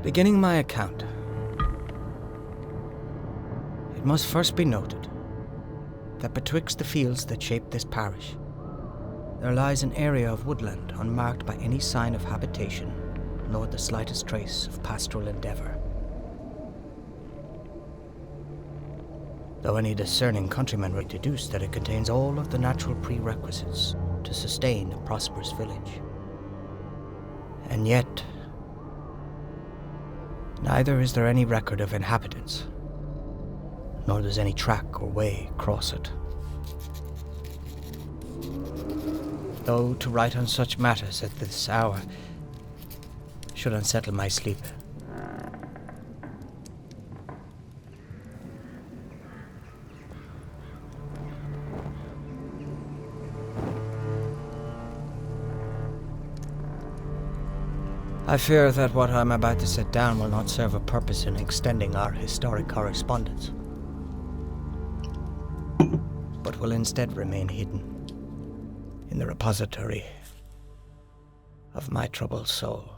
Beginning my account, it must first be noted that betwixt the fields that shape this parish, there lies an area of woodland unmarked by any sign of habitation, nor the slightest trace of pastoral endeavour. Though any discerning countryman would deduce that it contains all of the natural prerequisites to sustain a prosperous village. And yet, neither is there any record of inhabitants, nor does any track or way cross it. Though to write on such matters at this hour should unsettle my sleep. I fear that what I'm about to set down will not serve a purpose in extending our historic correspondence, but will instead remain hidden in the repository of my troubled soul.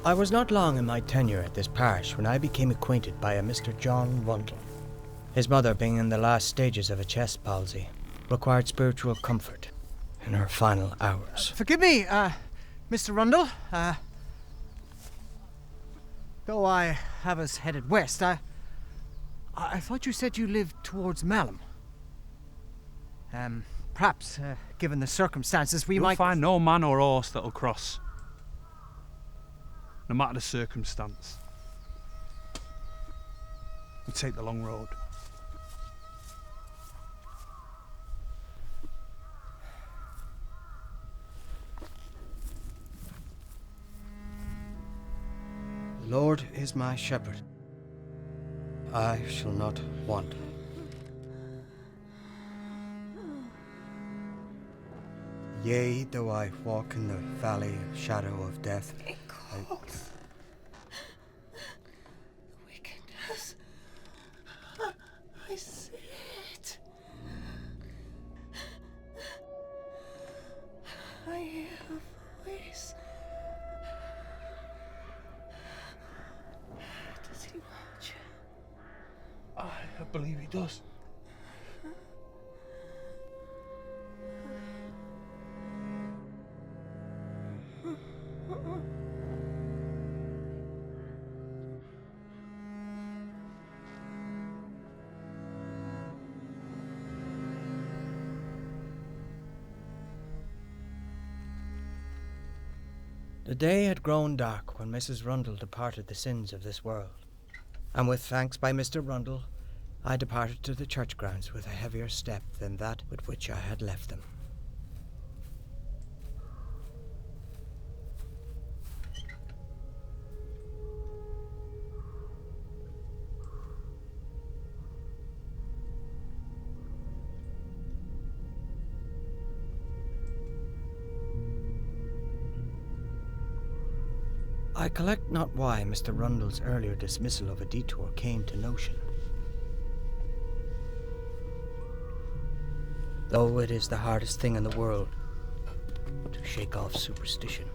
I was not long in my tenure at this parish when I became acquainted by a Mr. John Rundle. His mother, being in the last stages of a chest palsy, required spiritual comfort in her final hours. Forgive me, Mr. Rundle. Though I have us headed west, I thought you said you lived towards Malham. Perhaps, given the circumstances, You'll might find no man or horse that'll cross, no matter the circumstance. We take the long road. The Lord is my shepherd. I shall not want. Yea, though I walk in the valley of shadow of death, It calls. Wickedness. I see it. I hear a voice. Does he watch? I believe he does. The day had grown dark when Mrs. Rundle departed the sins of this world, and with thanks by Mr. Rundle, I departed to the church grounds with a heavier step than that with which I had left them. I collect not why Mr. Rundle's earlier dismissal of a detour came to notion, though it is the hardest thing in the world to shake off superstition.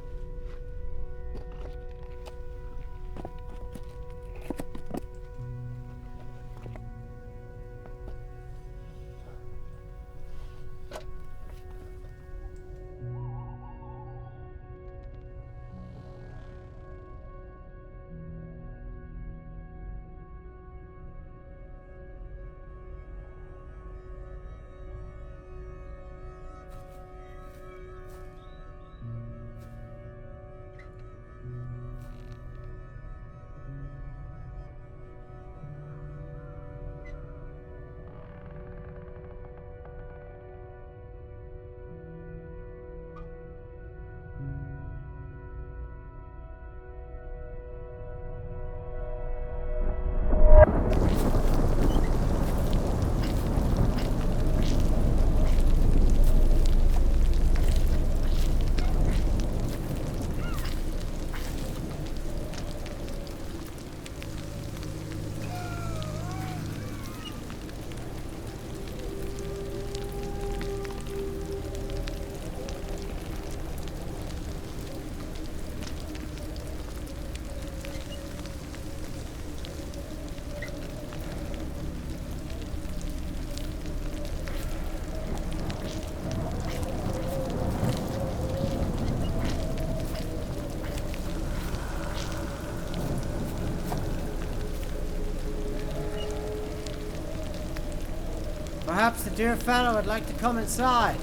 Perhaps the dear fellow would like to come inside.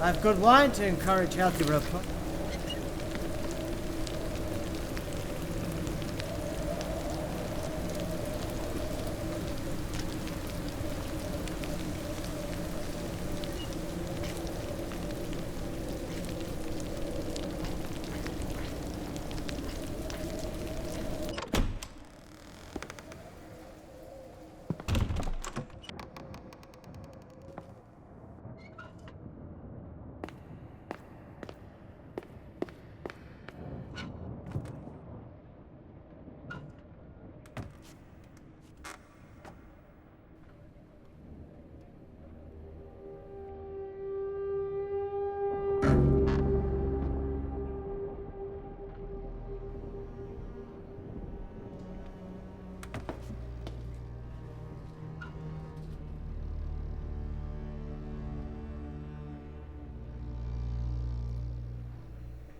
I've good wine to encourage healthy reply.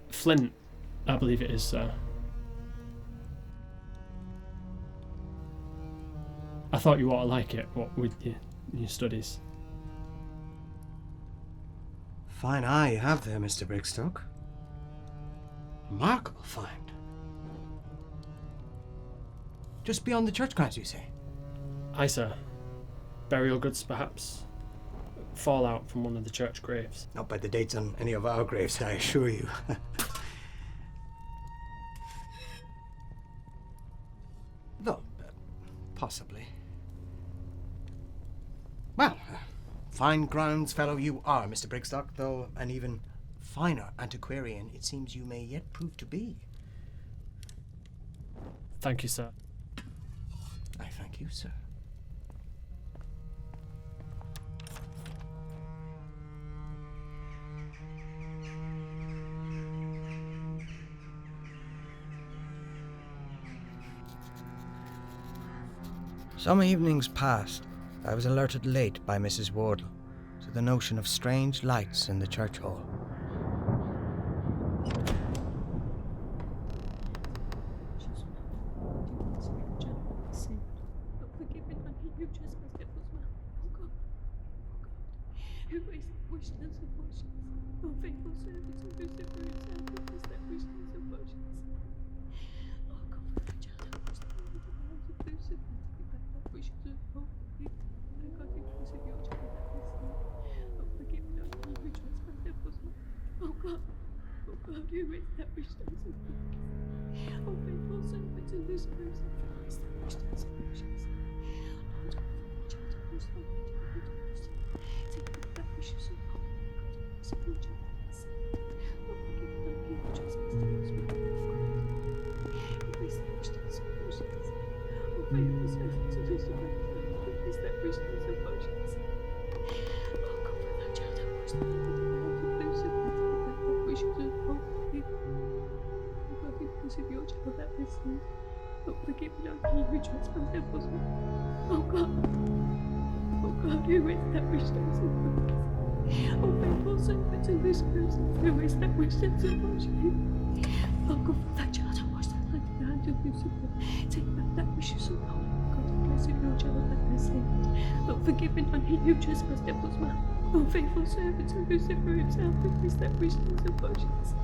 Flint, I believe it is, sir. I thought you ought to like it, what with your studies. Fine eye you have there, Mr. Brigstock. Remarkable find. Just beyond the church grounds, you say? Aye, sir. Burial goods, perhaps. Fallout from one of the church graves. Not by the dates on any of our graves, I assure you. Though, possibly. Well, fine grounds fellow you are, Mr. Brigstock, though an even finer antiquarian it seems you may yet prove to be. Thank you, sir. I thank you, sir. Some evenings past, I was alerted late by Mrs. Wardle to the notion of strange lights in the church hall. Faithful servants of Lucifer himself, witness that wishes and motions.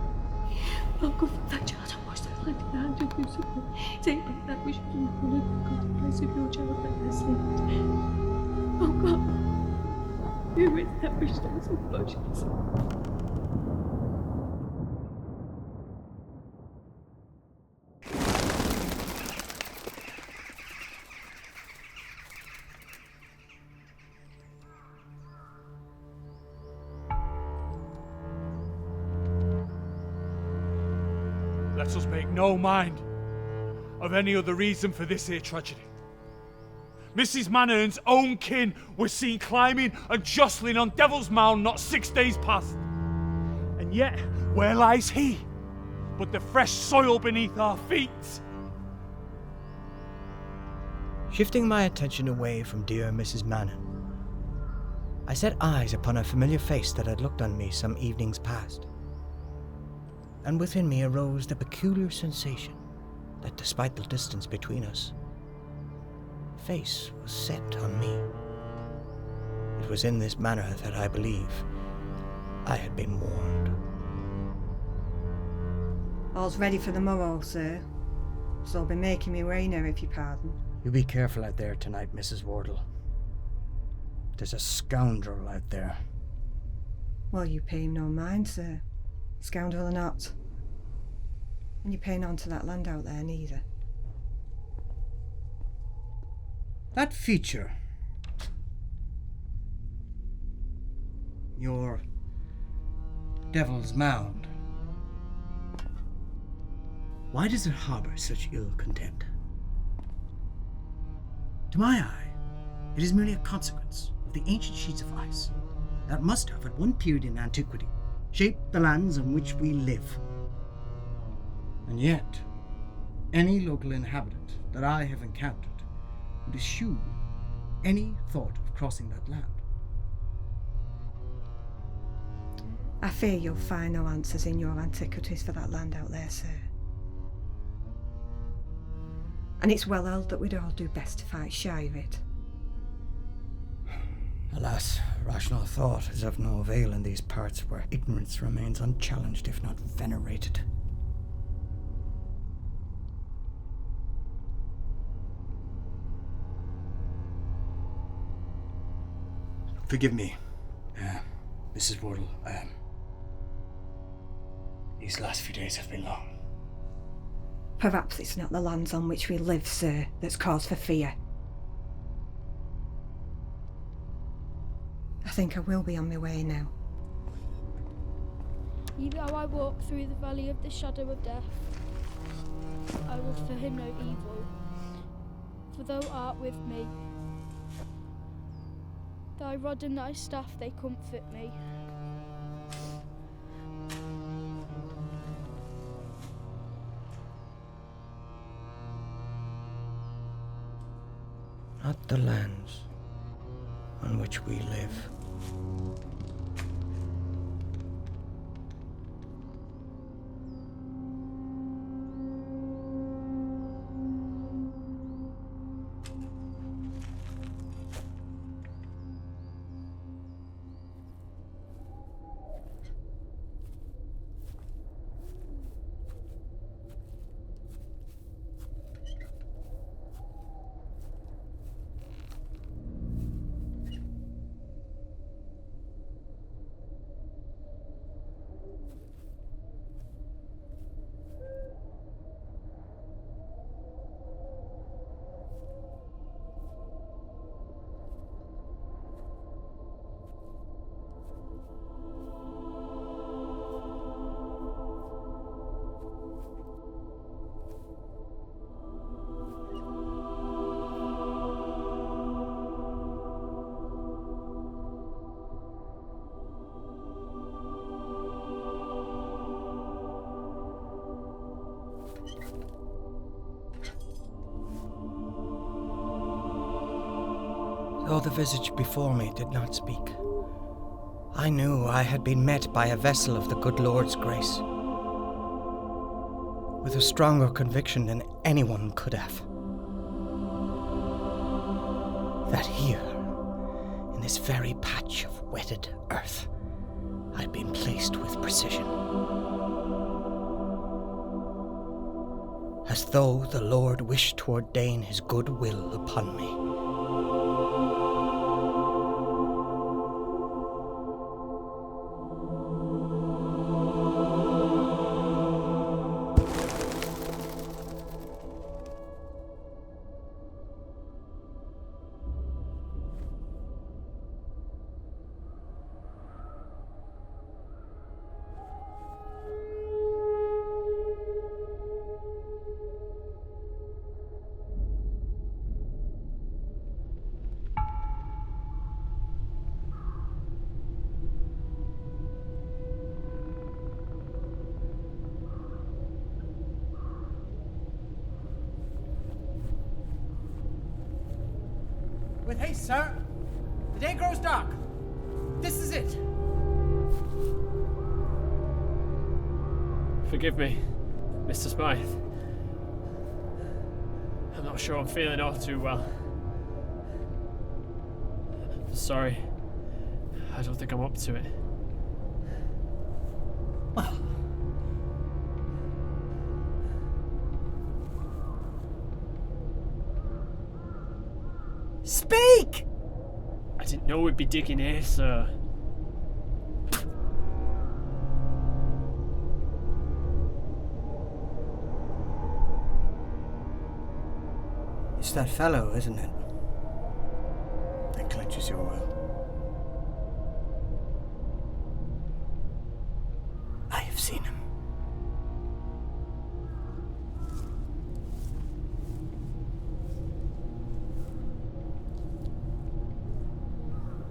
Oh, God, for that child, I wash that light in the hand of Lucifer. Take back that wish from the Lord, God, in place of your child that has sinned. Oh, God, who is that wishes and motions? Let us make no mind of any other reason for this here tragedy. Mrs. Mannern's own kin was seen climbing and jostling on Devil's Mound not 6 days past. And yet, where lies he but the fresh soil beneath our feet? Shifting my attention away from dear Mrs. Mannon, I set eyes upon a familiar face that had looked on me some evenings past. And within me arose the peculiar sensation that despite the distance between us, face was set on me. It was in this manner that I believe I had been warned. All's ready for the morrow, sir. So I'll be making me way now, if you pardon. You be careful out there tonight, Mrs. Wardle. There's a scoundrel out there. Well, you pay him no mind, sir. Scoundrel or not. And you pay none to that land out there, neither. That feature. Your Devil's Mound. Why does it harbour such ill contempt? To my eye, it is merely a consequence of the ancient sheets of ice that must have, at one period in antiquity, shaped the lands on which we live. And yet, any local inhabitant that I have encountered would eschew any thought of crossing that land. I fear you'll find no answers in your antiquities for that land out there, sir. And it's well held that we'd all do best to fight shy of it. Alas, rational thought is of no avail in these parts where ignorance remains unchallenged, if not venerated. Forgive me, Mrs. Wardle. These last few days have been long. Perhaps it's not the lands on which we live, sir, that's cause for fear. I think I will be on my way now. Even though I walk through the valley of the shadow of death, I will fear no evil, for thou art with me. Thy rod and thy staff, they comfort me. Not the lands on which we live. Though the visage before me did not speak, I knew I had been met by a vessel of the good Lord's grace, with a stronger conviction than anyone could have, that here, in this very patch of wetted earth, I'd been placed with precision, as though the Lord wished to ordain his good will upon me. With haste, sir. The day grows dark. This is it. Forgive me, Mr. Smythe. I'm not sure I'm feeling all too well. Sorry. I don't think I'm up to it. Well, speak! I didn't know we'd be digging here, sir. It's that fellow, isn't it? That clenches your will. I have seen him.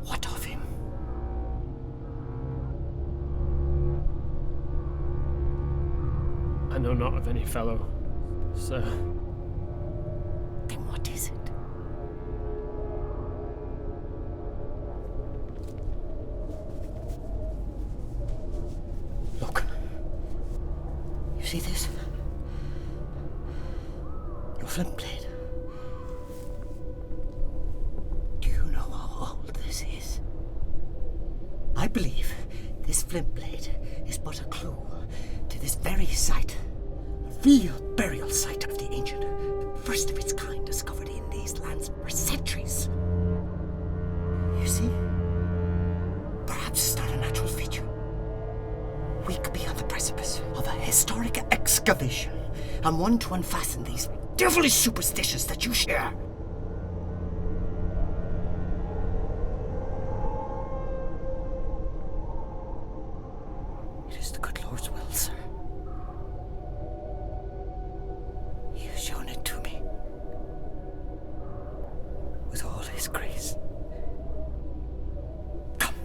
What of him? I know not of any fellow, sir. Then what is it? Look. You see this? Your flint blade. Do you know how old this is? I believe this flint blade is but a clue to this very site. A real burial site of the ancient. The first of its kind discovered in these lands for centuries. You see? Perhaps it's not a natural feature. We could be on the precipice of a historic excavation, and one to unfasten these devilish superstitions that you share. It is the good Lord's will, sir. He has shown it to me. With all his grace. Come.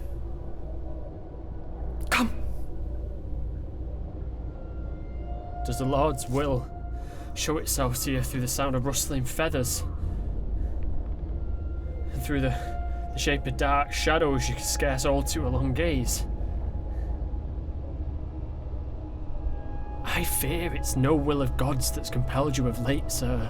Come. Does the Lord's will show itself to you through the sound of rustling feathers? And through the shape of dark shadows you can scarce hold to a long gaze? I fear it's no will of God's that's compelled you of late, sir.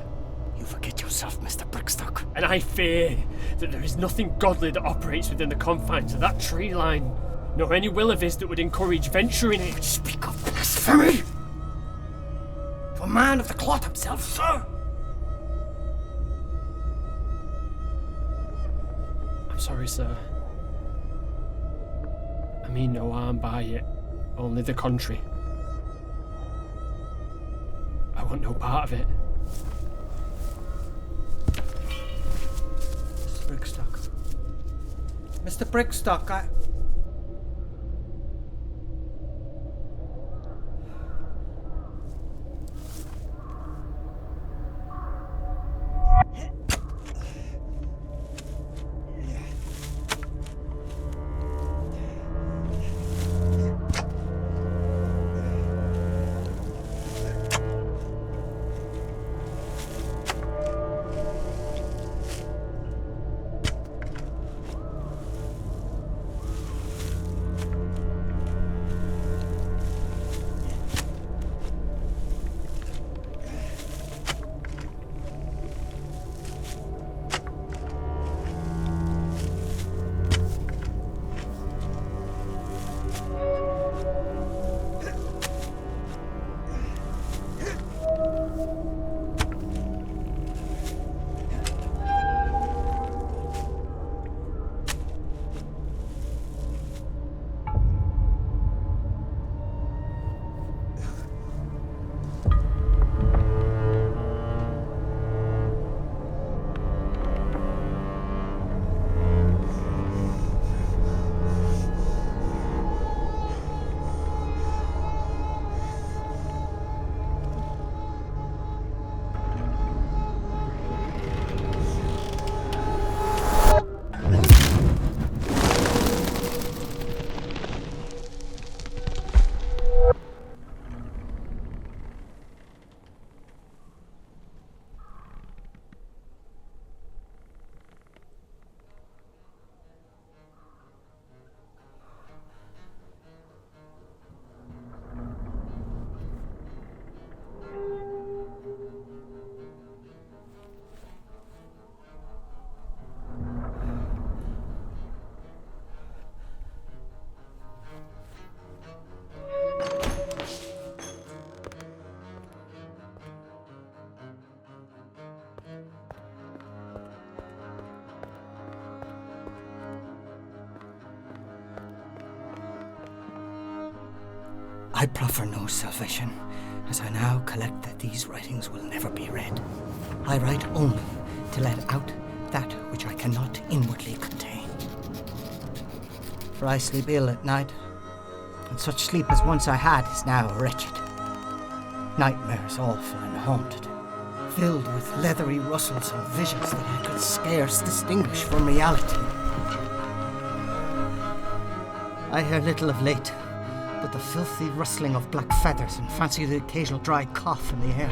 You forget yourself, Mr. Brickstock. And I fear that there is nothing godly that operates within the confines of that tree line, nor any will of his that would encourage venturing it. Speak of blasphemy! To a man of the cloth himself, sir! I'm sorry, sir. I mean no harm by it, only the contrary. I want no part of it. Mr. Brickstock. Mr. Brickstock, I... I proffer no salvation, as I now collect that these writings will never be read. I write only to let out that which I cannot inwardly contain. For I sleep ill at night, and such sleep as once I had is now wretched. Nightmares awful and haunted, filled with leathery rustles and visions that I could scarce distinguish from reality. I hear little of late, but the filthy rustling of black feathers and fancy the occasional dry cough in the air.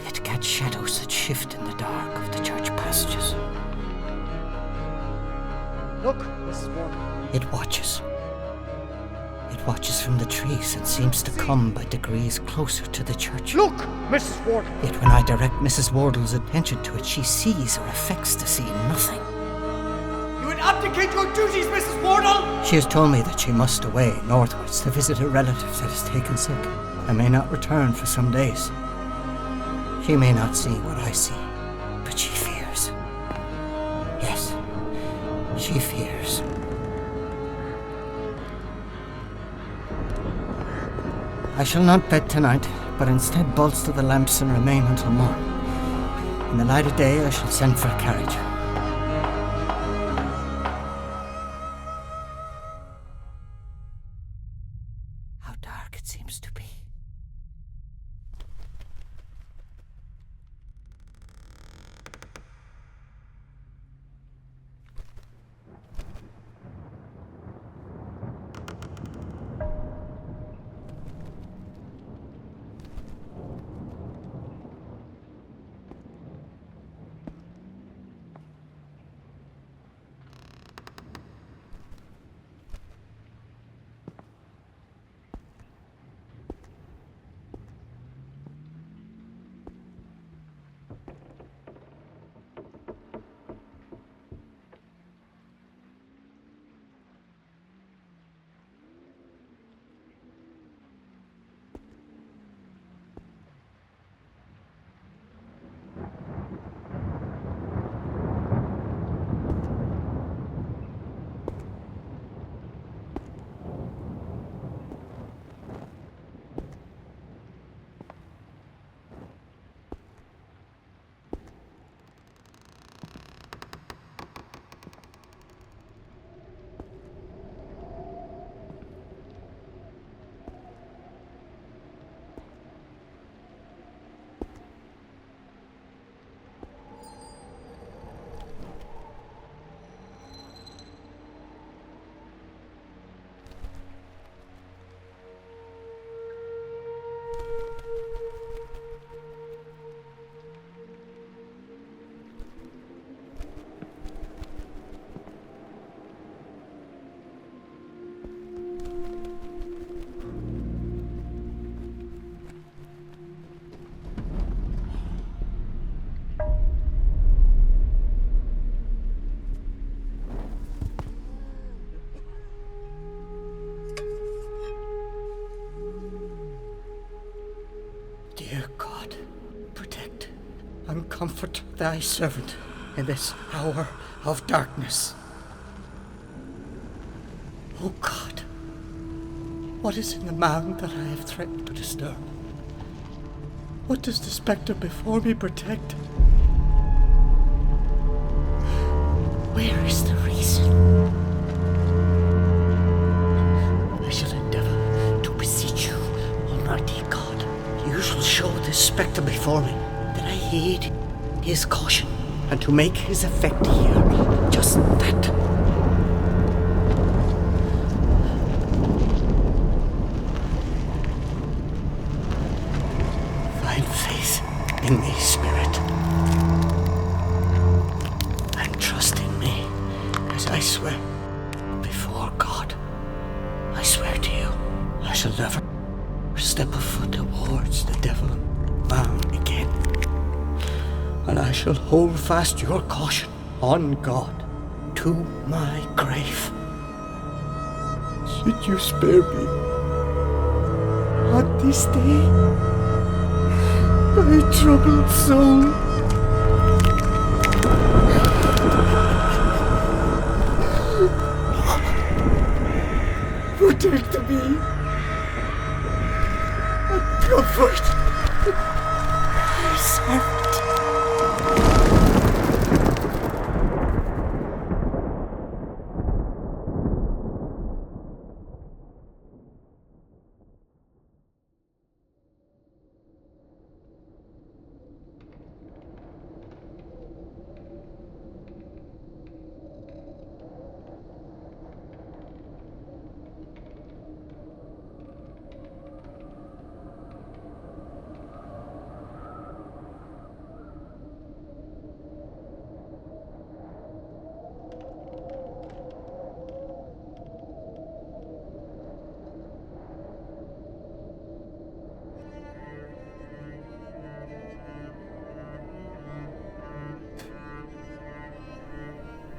Yet catch shadows that shift in the dark of the church passages. Look, Mrs. Ward. It watches. It watches from the trees and seems to come by degrees closer to the church. Look, Mrs. Ward. Yet when I direct Mrs. Wardle's attention to it, she sees or affects to see nothing. You would abdicate your duties, Mrs. Wardle! She has told me that she must away northwards to visit a relative that is taken sick and may not return for some days. She may not see what I see, but she fears. Yes, she fears. I shall not bed tonight, but instead bolster the lamps and remain until morn. In the light of day I shall send for a carriage. How dark it seems to be. Dear God, protect and comfort thy servant in this hour of darkness. O God, what is in the mound that I have threatened to disturb? What does the spectre before me protect? Where is the reason? I shall endeavour to beseech you, Almighty God. You shall show this spectre before me that I heed his caution, and to make his effect here just that. Find faith in me, Spirit, and trust in me as I swear before God. I swear to you, I shall never step a foot towards the devil Mound again, and I shall hold fast your caution on God to my grave. Should you spare me on this day, my troubled soul? Protect me. Comfort. Assert.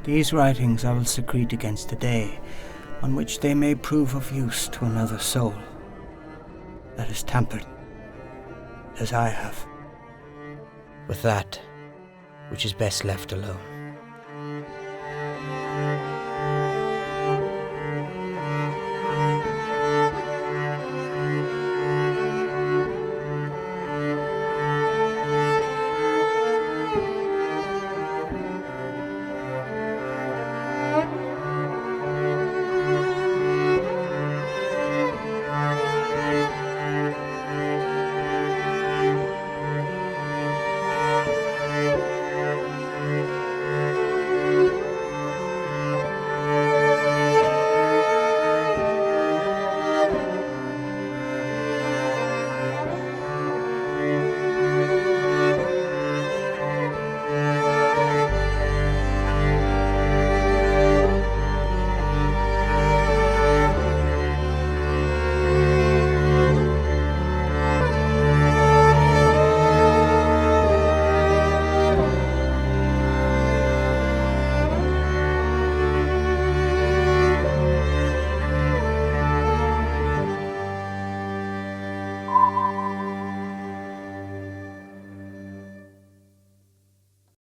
These writings I will secrete against the day on which they may prove of use to another soul that has tampered, as I have, with that which is best left alone.